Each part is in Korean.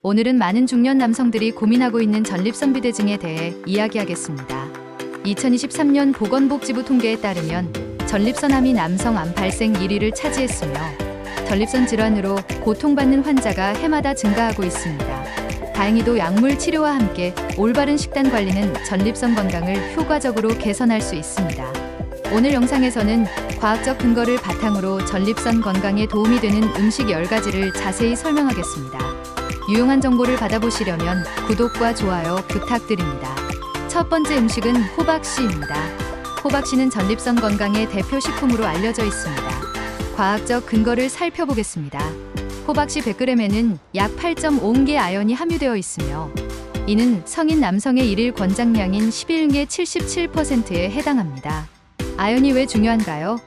오늘은 많은 중년 남성들이 고민하고 있는 전립선 비대증에 대해 이야기하겠습니다. 2023년 보건복지부 통계에 따르면 전립선암이 남성 암 발생 1위를 차지했으며 전립선 질환으로 고통받는 환자가 해마다 증가하고 있습니다. 다행히도 약물 치료와 함께 올바른 식단 관리는 전립선 건강을 효과적으로 개선할 수 있습니다. 오늘 영상에서는 과학적 근거를 바탕으로 전립선 건강에 도움이 되는 음식 10가지를 자세히 설명하겠습니다. 유용한 정보를 받아보시려면 구독과 좋아요 부탁드립니다. 첫 번째 음식은 호박씨입니다. 호박씨는 전립선 건강의 대표 식품으로 알려져 있습니다. 과학적 근거를 살펴보겠습니다. 호박씨 100g에는 약 8.5개 아연이 함유되어 있으며 이는 성인 남성의 일일 권장량인 11개 77%에 해당합니다. 아연이 왜 중요한가요?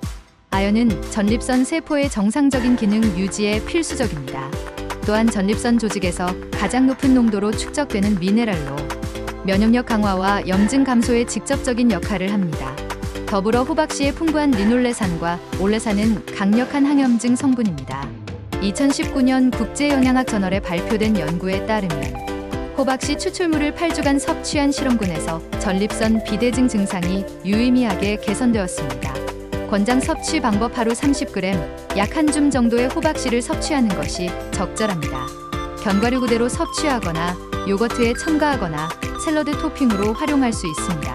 아연은 전립선 세포의 정상적인 기능 유지에 필수적입니다. 또한 전립선 조직에서 가장 높은 농도로 축적되는 미네랄로 면역력 강화와 염증 감소에 직접적인 역할을 합니다. 더불어 호박씨의 풍부한 리놀레산과 올레산은 강력한 항염증 성분입니다. 2019년 국제영양학 저널에 발표된 연구에 따르면 호박씨 추출물을 8주간 섭취한 실험군에서 전립선 비대증 증상이 유의미하게 개선되었습니다. 권장 섭취 방법 하루 30g, 약 한 줌 정도의 호박씨를 섭취하는 것이 적절합니다. 견과류 그대로 섭취하거나 요거트에 첨가하거나 샐러드 토핑으로 활용할 수 있습니다.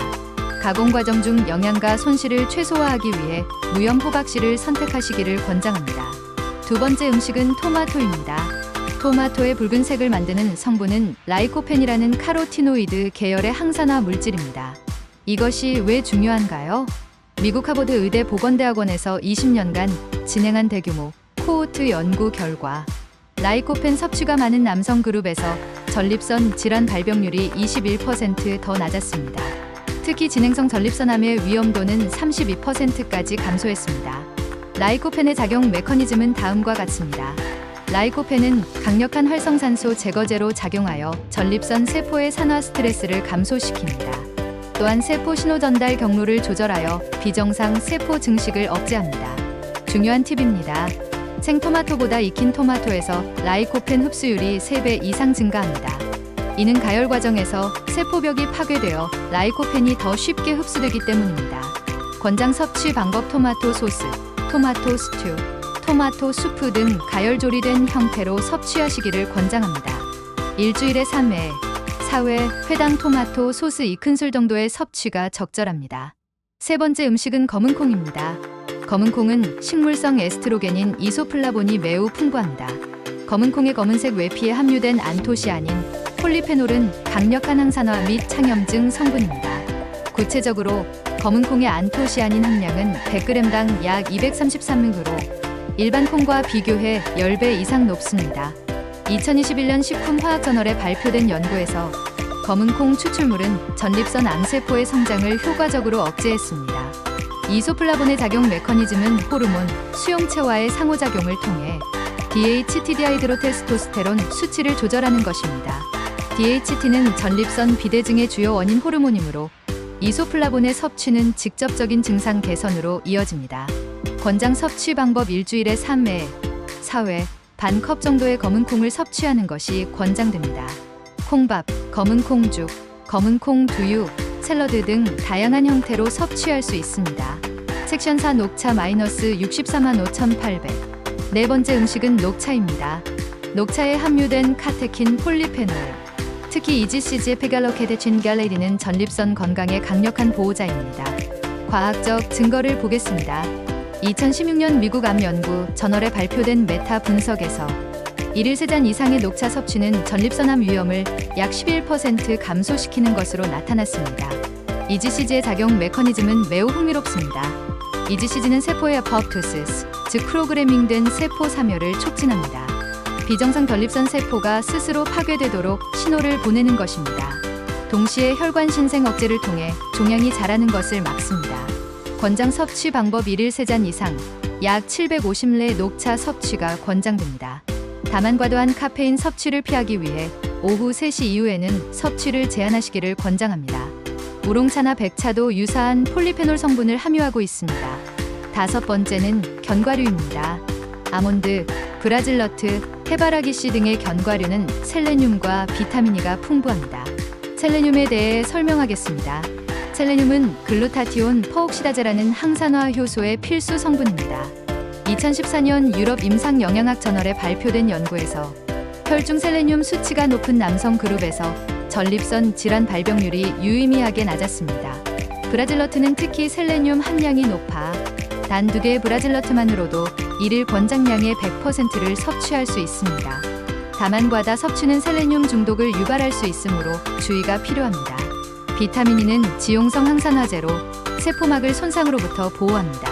가공 과정 중 영양가 손실을 최소화하기 위해 무염 호박씨를 선택하시기를 권장합니다. 두 번째 음식은 토마토입니다. 토마토의 붉은색을 만드는 성분은 라이코펜이라는 카로티노이드 계열의 항산화 물질입니다. 이것이 왜 중요한가요? 미국 하버드 의대 보건대학원에서 20년간 진행한 대규모 코호트 연구 결과 라이코펜 섭취가 많은 남성 그룹에서 전립선 질환 발병률이 21% 더 낮았습니다. 특히 진행성 전립선암의 위험도는 32%까지 감소했습니다. 라이코펜의 작용 메커니즘은 다음과 같습니다. 라이코펜은 강력한 활성산소 제거제로 작용하여 전립선 세포의 산화 스트레스를 감소시킵니다. 또한 세포 신호 전달 경로를 조절하여 비정상 세포 증식을 억제합니다. 중요한 팁입니다. 생토마토보다 익힌 토마토에서 라이코펜 흡수율이 3배 이상 증가합니다. 이는 가열 과정에서 세포벽이 파괴되어 라이코펜이 더 쉽게 흡수되기 때문입니다. 권장 섭취 방법 토마토 소스, 토마토 스튜, 토마토 수프 등 가열 조리된 형태로 섭취하시기를 권장합니다. 일주일에 3회, 4회 회당 토마토 소스 2큰술 정도의 섭취가 적절합니다. 세 번째 음식은 검은콩입니다. 검은콩은 식물성 에스트로겐인 이소플라본이 매우 풍부합니다. 검은콩의 검은색 외피에 함유된 안토시아닌, 폴리페놀은 강력한 항산화 및 창염증 성분입니다. 구체적으로 검은콩의 안토시아닌 함량은 100g당 약 233mg로 일반 콩과 비교해 10배 이상 높습니다. 2021년 식품화학저널에 발표된 연구에서 검은콩 추출물은 전립선 암세포의 성장을 효과적으로 억제했습니다. 이소플라본의 작용 메커니즘은 호르몬, 수용체와의 상호작용을 통해 DHT 디하이드로테스토스테론 수치를 조절하는 것입니다. DHT는 전립선 비대증의 주요 원인 호르몬이므로 이소플라본의 섭취는 직접적인 증상 개선으로 이어집니다. 권장 섭취 방법 일주일에 3회, 4회, 반 컵 정도의 검은콩을 섭취하는 것이 권장됩니다. 콩밥, 검은콩죽, 검은콩 두유, 샐러드 등 다양한 형태로 섭취할 수 있습니다. 섹션 4 녹차 -645,800. 네 번째 음식은 녹차입니다. 녹차에 함유된 카테킨 폴리페놀, 특히 이지시지의 페갈로케데친 갈레린은 전립선 건강에 강력한 보호자입니다. 과학적 증거를 보겠습니다. 2016년 미국 암 연구 저널에 발표된 메타 분석에서 일일 3잔 이상의 녹차 섭취는 전립선암 위험을 약 11% 감소시키는 것으로 나타났습니다. 이지시지의 작용 메커니즘은 매우 흥미롭습니다. 이지시지는 세포의 아포프토시스, 즉 프로그래밍된 세포 사멸을 촉진합니다. 비정상 전립선 세포가 스스로 파괴되도록 신호를 보내는 것입니다. 동시에 혈관 신생 억제를 통해 종양이 자라는 것을 막습니다. 권장 섭취 방법 일일 3잔 이상, 약 750ml 녹차 섭취가 권장됩니다. 다만 과도한 카페인 섭취를 피하기 위해 오후 3시 이후에는 섭취를 제한하시기를 권장합니다. 우롱차나 백차도 유사한 폴리페놀 성분을 함유하고 있습니다. 다섯 번째는 견과류입니다. 아몬드, 브라질 너트, 해바라기 씨 등의 견과류는 셀레늄과 비타민이가 풍부합니다. 셀레늄에 대해 설명하겠습니다. 셀레늄은 글루타티온 퍼옥시다제라는 항산화 효소의 필수 성분입니다. 2014년 유럽 임상영양학 저널에 발표된 연구에서 혈중 셀레늄 수치가 높은 남성 그룹에서 전립선 질환 발병률이 유의미하게 낮았습니다. 브라질너트는 특히 셀레늄 함량이 높아 단 2개의 브라질너트만으로도 일일 권장량의 100%를 섭취할 수 있습니다. 다만 과다 섭취는 셀레늄 중독을 유발할 수 있으므로 주의가 필요합니다. 비타민 E는 지용성 항산화제로 세포막을 손상으로부터 보호합니다.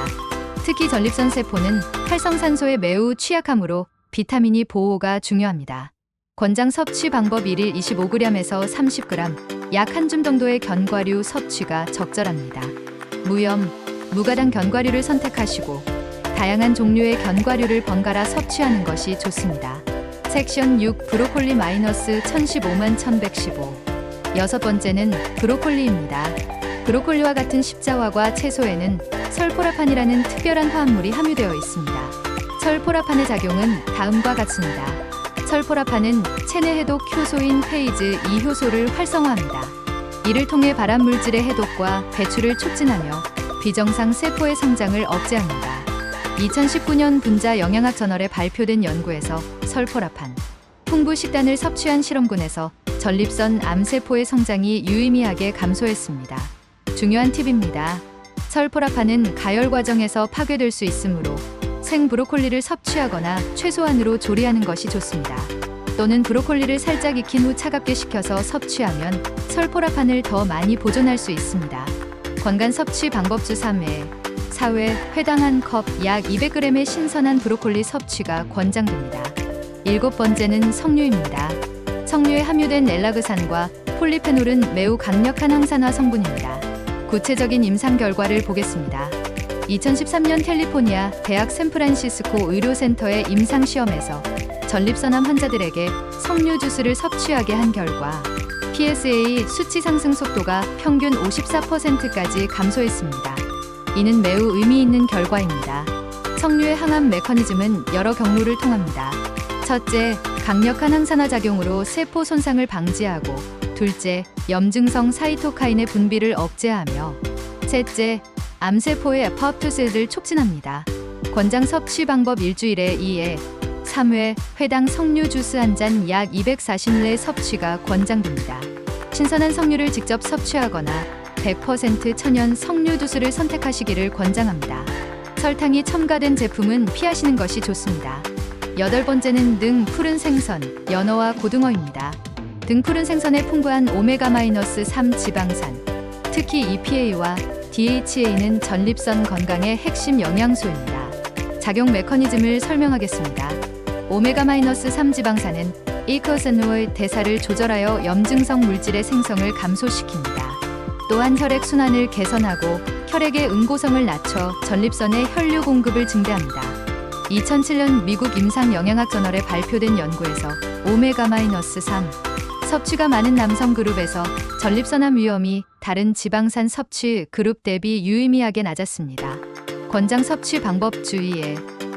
특히 전립선 세포는 활성산소에 매우 취약하므로 비타민 E 보호가 중요합니다. 권장 섭취 방법 1일 25g에서 30g, 약 한 줌 정도의 견과류 섭취가 적절합니다. 무염, 무가당 견과류를 선택하시고 다양한 종류의 견과류를 번갈아 섭취하는 것이 좋습니다. 섹션 6 브로콜리 -1015만 1115. 여섯 번째는 브로콜리입니다. 브로콜리와 같은 십자화과 채소에는 설포라판이라는 특별한 화합물이 함유되어 있습니다. 설포라판의 작용은 다음과 같습니다. 설포라판은 체내 해독 효소인 페이즈 2효소를 활성화합니다. 이를 통해 발암 물질의 해독과 배출을 촉진하며 비정상 세포의 성장을 억제합니다. 2019년 분자 영양학 저널에 발표된 연구에서 설포라판 풍부 식단을 섭취한 실험군에서 전립선 암세포의 성장이 유의미하게 감소했습니다. 중요한 팁입니다. 설포라판은 가열 과정에서 파괴될 수 있으므로 생 브로콜리를 섭취하거나 최소한으로 조리하는 것이 좋습니다. 또는 브로콜리를 살짝 익힌 후 차갑게 식혀서 섭취하면 설포라판을 더 많이 보존할 수 있습니다. 건강 섭취 방법주 3회, 4회 회당 1컵 약 200g의 신선한 브로콜리 섭취가 권장됩니다. 일곱 번째는 석류입니다. 석류에 함유된 엘라그산과 폴리페놀은 매우 강력한 항산화 성분입니다. 구체적인 임상 결과를 보겠습니다. 2013년 캘리포니아 대학 샌프란시스코 의료센터의 임상시험에서 전립선암 환자들에게 석류 주스를 섭취하게 한 결과 PSA 수치 상승 속도가 평균 54%까지 감소했습니다. 이는 매우 의미 있는 결과입니다. 석류의 항암 메커니즘은 여러 경로를 통합니다. 첫째, 강력한 항산화 작용으로 세포 손상을 방지하고, 둘째, 염증성 사이토카인의 분비를 억제하며, 셋째, 암세포의 애포프토시스를 촉진합니다. 권장 섭취 방법 일주일에 2회, 3회 회당 석류 주스 한 잔 약 240ml 섭취가 권장됩니다. 신선한 석류를 직접 섭취하거나 100% 천연 석류 주스를 선택하시기를 권장합니다. 설탕이 첨가된 제품은 피하시는 것이 좋습니다. 여덟 번째는 등 푸른 생선, 연어와 고등어입니다. 등 푸른 생선에 풍부한 오메가-3 지방산, 특히 EPA와 DHA는 전립선 건강의 핵심 영양소입니다. 작용 메커니즘을 설명하겠습니다. 오메가-3 지방산은 이코세노의 대사를 조절하여 염증성 물질의 생성을 감소시킵니다. 또한 혈액 순환을 개선하고 혈액의 응고성을 낮춰 전립선의 혈류 공급을 증대합니다. 2007년 미국 임상영양학 저널에 발표된 연구에서 오메가-3 섭취가 많은 남성 그룹에서 전립선암 위험이 다른 지방산 섭취 그룹 대비 유의미하게 낮았습니다. 권장 섭취 방법 주의에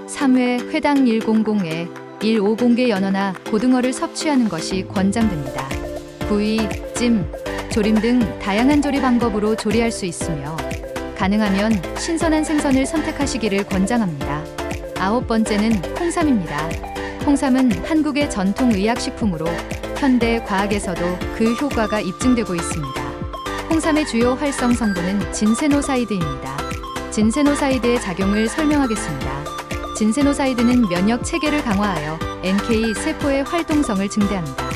3회 회당 100에 150개 연어나 고등어를 섭취하는 것이 권장됩니다. 구이, 찜, 조림 등 다양한 조리 방법으로 조리할 수 있으며 가능하면 신선한 생선을 선택하시기를 권장합니다. 아홉 번째는 홍삼입니다. 홍삼은 한국의 전통 의약식품으로 현대 과학에서도 그 효과가 입증되고 있습니다. 홍삼의 주요 활성 성분은 진세노사이드입니다. 진세노사이드의 작용을 설명하겠습니다. 진세노사이드는 면역 체계를 강화하여 NK 세포의 활동성을 증대합니다.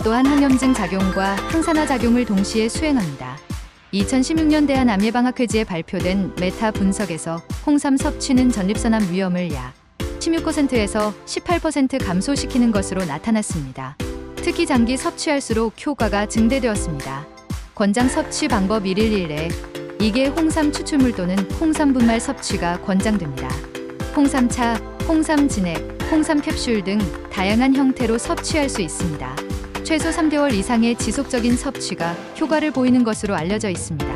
또한 항염증 작용과 항산화 작용을 동시에 수행합니다. 2016년 대한암예방학회지에 발표된 메타 분석에서 홍삼 섭취는 전립선암 위험을 약 16%에서 18% 감소시키는 것으로 나타났습니다. 특히 장기 섭취할수록 효과가 증대되었습니다. 권장 섭취 방법 1일 1회 2개 홍삼 추출물 또는 홍삼 분말 섭취가 권장됩니다. 홍삼차, 홍삼 진액, 홍삼 캡슐 등 다양한 형태로 섭취할 수 있습니다. 최소 3개월 이상의 지속적인 섭취가 효과를 보이는 것으로 알려져 있습니다.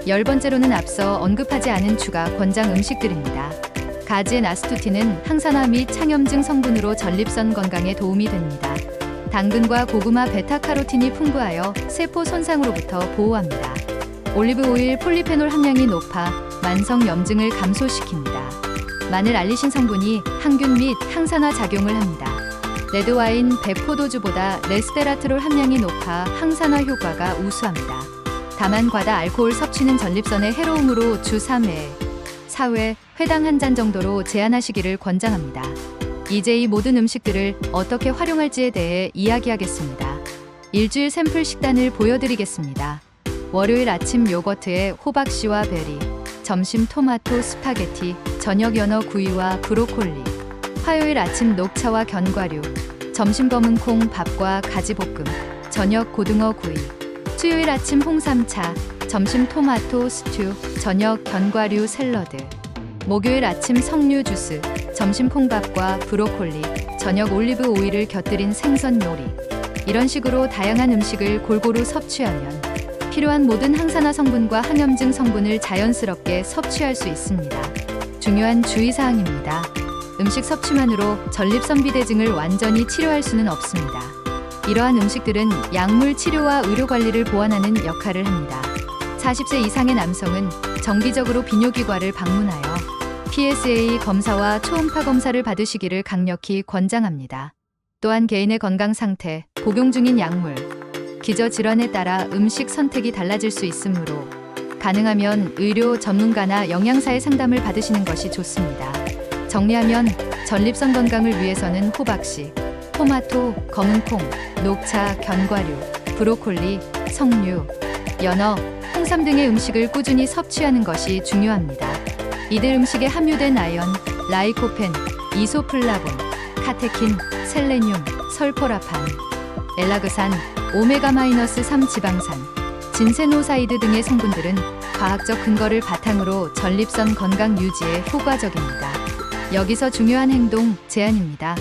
열 번째로는 앞서 언급하지 않은 추가 권장 음식들입니다. 가지엔 아스투틴은 항산화 및 창염증 성분으로 전립선 건강에 도움이 됩니다. 당근과 고구마 베타카로틴이 풍부하여 세포 손상으로부터 보호합니다. 올리브 오일 폴리페놀 함량이 높아 만성 염증을 감소시킵니다. 마늘 알리신 성분이 항균 및 항산화 작용을 합니다. 레드와인 100포도주보다 레스베라트롤 함량이 높아 항산화 효과가 우수합니다. 다만 과다 알코올 섭취는 전립선에 해로움으로 주 3회, 4회, 회당 한 잔 정도로 제한하시기를 권장합니다. 이제 이 모든 음식들을 어떻게 활용할지에 대해 이야기하겠습니다. 일주일 샘플 식단을 보여드리겠습니다. 월요일 아침 요거트에 호박씨와 베리, 점심 토마토 스파게티, 저녁 연어 구이와 브로콜리, 화요일 아침 녹차와 견과류, 점심 검은 콩 밥과 가지볶음, 저녁 고등어 구이, 수요일 아침 홍삼차, 점심 토마토 스튜, 저녁 견과류 샐러드, 목요일 아침 석류 주스, 점심 콩밥과 브로콜리, 저녁 올리브 오일을 곁들인 생선 요리. 이런 식으로 다양한 음식을 골고루 섭취하면 필요한 모든 항산화 성분과 항염증 성분을 자연스럽게 섭취할 수 있습니다. 중요한 주의사항입니다. 음식 섭취만으로 전립선 비대증을 완전히 치료할 수는 없습니다. 이러한 음식들은 약물 치료와 의료 관리를 보완하는 역할을 합니다. 40세 이상의 남성은 정기적으로 비뇨기과를 방문하여 PSA 검사와 초음파 검사를 받으시기를 강력히 권장합니다. 또한 개인의 건강 상태, 복용 중인 약물, 기저질환에 따라 음식 선택이 달라질 수 있으므로 가능하면 의료 전문가나 영양사의 상담을 받으시는 것이 좋습니다. 정리하면 전립선 건강을 위해서는 호박씨, 토마토, 검은 콩, 녹차, 견과류, 브로콜리, 석류, 연어, 홍삼 등의 음식을 꾸준히 섭취하는 것이 중요합니다. 이들 음식에 함유된 아연, 라이코펜, 이소플라본, 카테킨, 셀레늄, 설포라판, 엘라그산, 오메가-3 지방산, 진세노사이드 등의 성분들은 과학적 근거를 바탕으로 전립선 건강 유지에 효과적입니다. 여기서 중요한 행동 제안입니다.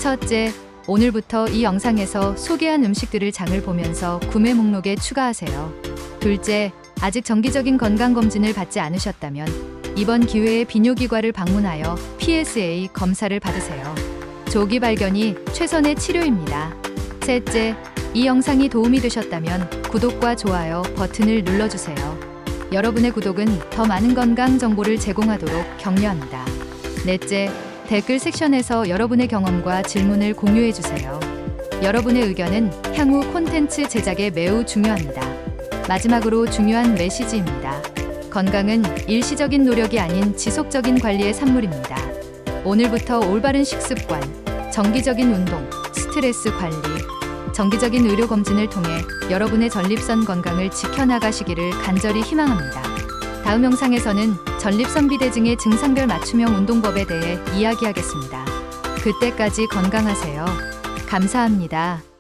첫째, 오늘부터 이 영상에서 소개한 음식들을 장을 보면서 구매 목록에 추가하세요. 둘째, 아직 정기적인 건강검진을 받지 않으셨다면 이번 기회에 비뇨기과를 방문하여 PSA 검사를 받으세요. 조기 발견이 최선의 치료입니다. 셋째, 이 영상이 도움이 되셨다면 구독과 좋아요 버튼을 눌러주세요. 여러분의 구독은 더 많은 건강 정보를 제공하도록 격려합니다. 넷째, 댓글 섹션에서 여러분의 경험과 질문을 공유해주세요. 여러분의 의견은 향후 콘텐츠 제작에 매우 중요합니다. 마지막으로 중요한 메시지입니다. 건강은 일시적인 노력이 아닌 지속적인 관리의 산물입니다. 오늘부터 올바른 식습관, 정기적인 운동, 스트레스 관리, 정기적인 의료 검진을 통해 여러분의 전립선 건강을 지켜나가시기를 간절히 희망합니다. 다음 영상에서는 전립선 비대증의 증상별 맞춤형 운동법에 대해 이야기하겠습니다. 그때까지 건강하세요. 감사합니다.